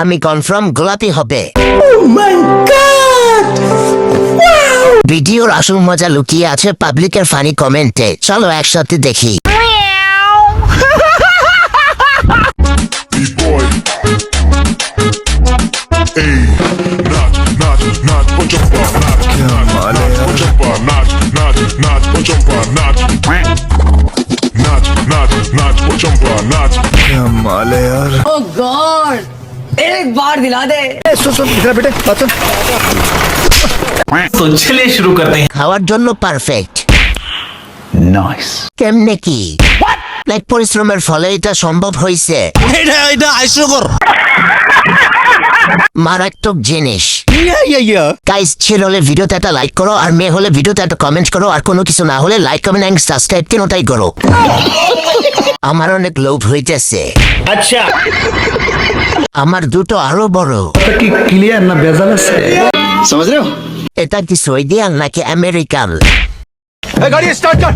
আমি কনফার্ম গোলাপি হবে। ভিডিওর আসল মজা লুকিয়ে আছে পাবলিকের ফানি কমেন্টে, চলো একসাথে দেখি। Oh God! एक बार दिला दे। बेटे तो चलिए शुरू करते हैं। খাওয়ার জন্য পারফেক্ট। नाइस কেমনে কি লাইক পরিশ্রমের ফলে এটা সম্ভব হয়েছে। এটা হাস্যকর। মারাত্মক জিনিস। ইয়া গাইস, ছেলে হলে ভিডিওতে একটা লাইক করো, আর মেয়ে হলে ভিডিওতে একটা কমেন্ট করো, আর কোনো কিছু না হলে লাইক কমেন্ট এন্ড সাবস্ক্রাইব তিনটাই করো। আমার অনেক লোভ হইতেছে। আচ্ছা আমার দুটো আরো বড়। কি ক্লিয়ার না বেজাল আছে समझ रहे हो এটা কি সুইডিয়ান নাকি আমেরিকান? गाड़ी स्टार्ट कर